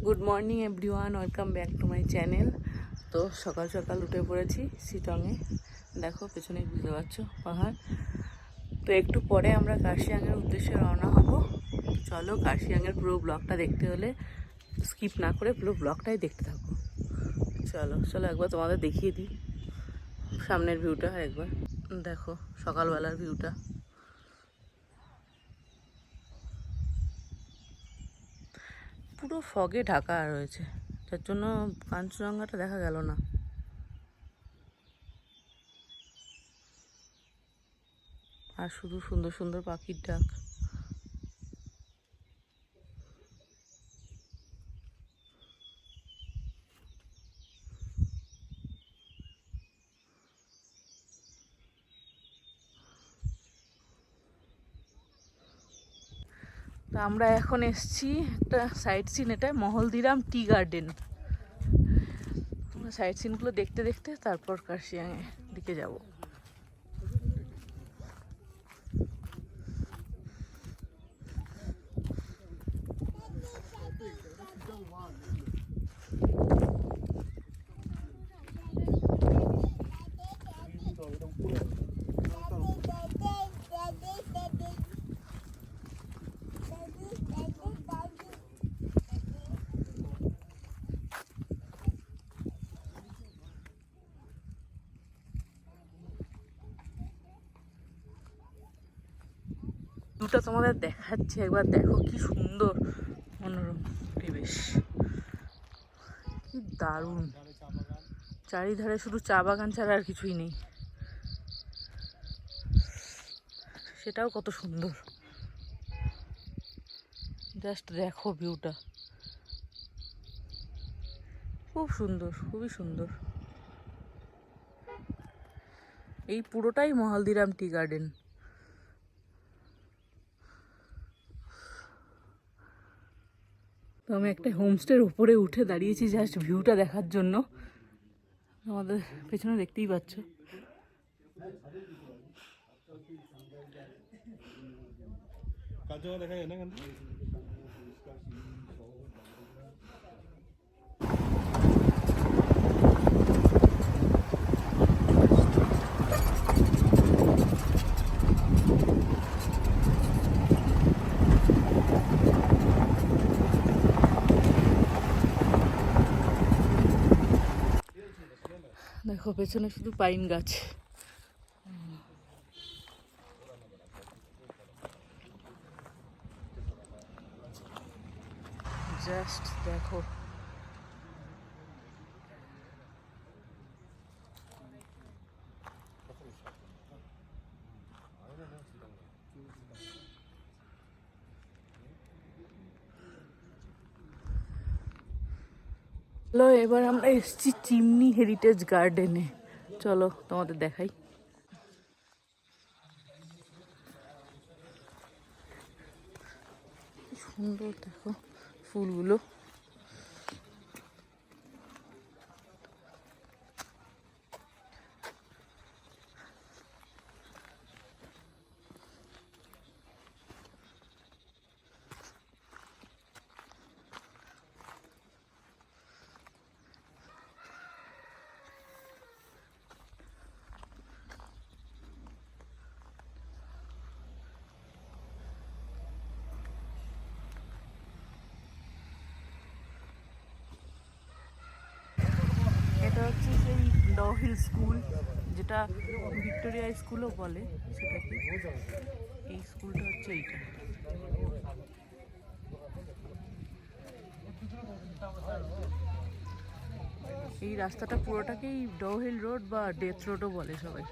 Good morning everyone, welcome back to my channel. তো সকাল সকাল উঠে পড়েছি শিটংয়ে। দেখো পেছনে বুঝতে পারছো পাহাড়। তো একটু পরে আমরা কার্শিয়াংয়ের উদ্দেশ্যে রওনা হব। চলো কার্শিয়াংয়ের পুরো ব্লগটা দেখতে হলে স্কিপ না করে পুরো ব্লগটাই দেখতে থাকো। চলো চলো একবার তোমাদের দেখিয়ে দিই সামনের ভিউটা। একবার দেখো সকালবেলার ভিউটা। পুরো ফগে ঢাকা রয়েছে, যার জন্য কাঞ্চনজঙ্ঘাটা দেখা গেল না। আর শুধু সুন্দর সুন্দর পাখির ডাক। তো আমরা এখন এসছি একটা সাইট সিন, এটা মহলদিরাম টি গার্ডেন। সাইট সিনগুলো দেখতে দেখতে তারপর কার্শিয়াংয়ের দিকে যাব। দুটো তোমাদের দেখাচ্ছি, একবার দেখো কি সুন্দর মনোরম পরিবেশ, কি দারুণ। চারিধারে শুধু চা বাগান ছাড়া আর কিছুই নেই, সেটাও কত সুন্দর। জাস্ট দেখো ভিউটা, খুব সুন্দর, খুবই সুন্দর। এই পুরোটাই মহলদিরাম টি গার্ডেন। তো আমি একটা হোমস্টের উপরে উঠে দাঁড়িয়েছি জাস্ট ভিউটা দেখার জন্য। আমাদের পেছনে দেখতেই পাচ্ছ। দেখো পেছনে শুধু পাইন গাছ। জাস্ট দেখো, চলো এবার আমরা এসেছি চিমনি হেরিটেজ গার্ডেনে। চলো তোমাদের দেখাই। সুন্দর দেখো ফুলগুলো। এটা হচ্ছে সেই ডও হিল স্কুল, যেটা ভিক্টোরিয়া স্কুলও বলে সেটাকে। এই স্কুলটা হচ্ছে এইটা। এই রাস্তাটা পুরোটাকেই ডও হিল রোড বা ডেথ রোডও বলে সবাই।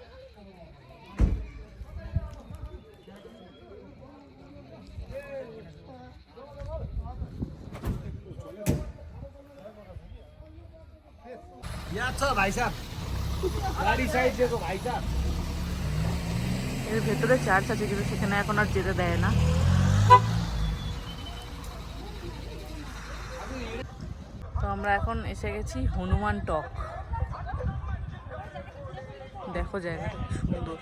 এর ভেতরে চার্চ আছে, কিন্তু সেখানে এখন আর যেতে দেয় না। তো আমরা এখন এসে গেছি হনুমান টক। দেখো জায়গাটা কি সুন্দর।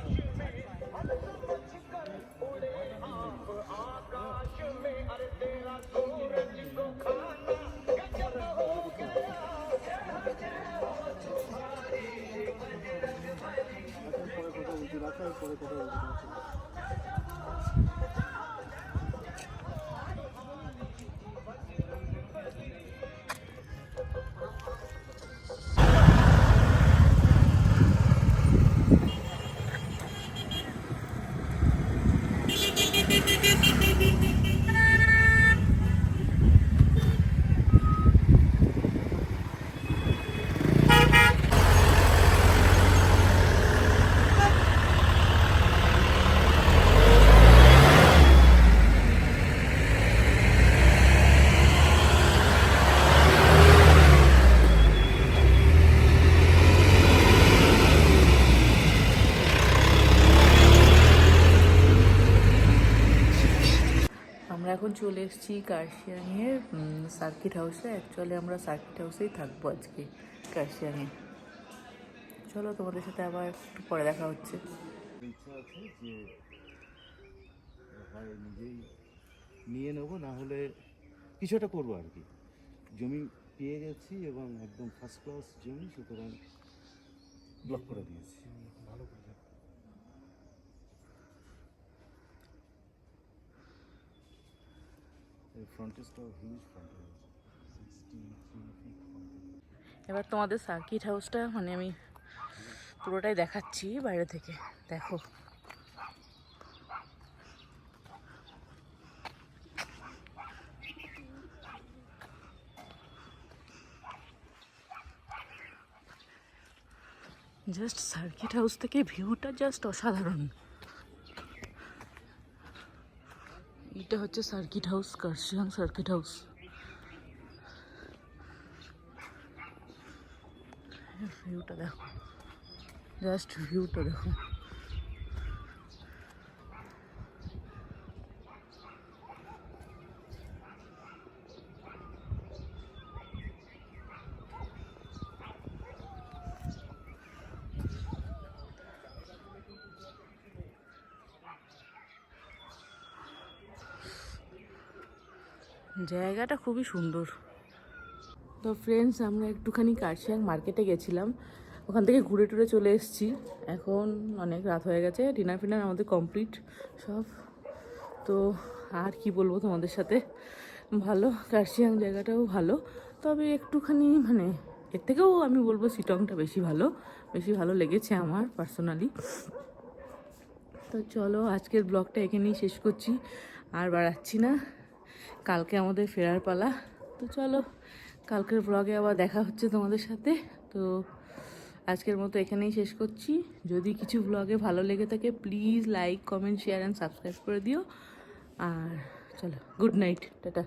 আমরা এখন চলে এসেছি কার্শিয়াংয়ের সার্কিট হাউসে। অ্যাকচুয়ালি আমরা সার্কিট হাউসেই থাকবো আজকে কার্শিয়াংয়ে। চলো তোমাদের সাথে আবার একটু পরে দেখা হচ্ছে। ইচ্ছা আছে যে হয় নিজেই নিয়ে নেবো, না হলে কিছু একটা করবো আর কি। জমি পেয়ে গেছি এবং একদম ফার্স্ট ক্লাস জমি, সুতরাং ব্লক করে দিয়েছি। ভালো করে ফ্রন্টেজটাও হিউজ ফ্রন্টেজ, 63 ফিট ফ্রন্টেজ। এবার তোমাদের সার্কিট হাউসটা মানে আমি পুরোটাই দেখাচ্ছি বাইরে থেকে, দেখো। জাস্ট সার্কিট হাউস থেকে ভিউটা জাস্ট অসাধারণ। এটা হচ্ছে circuit house, Kurseong circuit house. ভিউটা দেখো, জাস্ট ভিউটা দেখো। জায়গাটা খুবই সুন্দর। তো ফ্রেন্ডস, আমরা একটুখানি কার্শিয়াং মার্কেটে গেছিলাম, ওখান থেকে ঘুরে টুরে চলে এসেছি। এখন অনেক রাত হয়ে গেছে, ডিনার ফিনার আমাদের কমপ্লিট সব। তো আর কি বলবো তোমাদের সাথে, ভালো, কার্শিয়াং জায়গাটাও ভালো, তবে একটুখানি মানে এর থেকেও আমি বলবো শিটংটা বেশি ভালো লেগেছে আমার পার্সোনালি। তো চলো আজকের ব্লগটা এখানেই শেষ করছি, আর বাড়াচ্ছি না। কালকে আমাদের ফেরার পালা। তো চলো কালকের ব্লগে আবার দেখা হচ্ছে তোমাদের সাথে। তো আজকের মতো এখানেই শেষ করছি। যদি কিছু ব্লগে ভালো লেগে থাকে please like, comment, share and subscribe করে দিও। আর চলো, গুড নাইট, টাটা।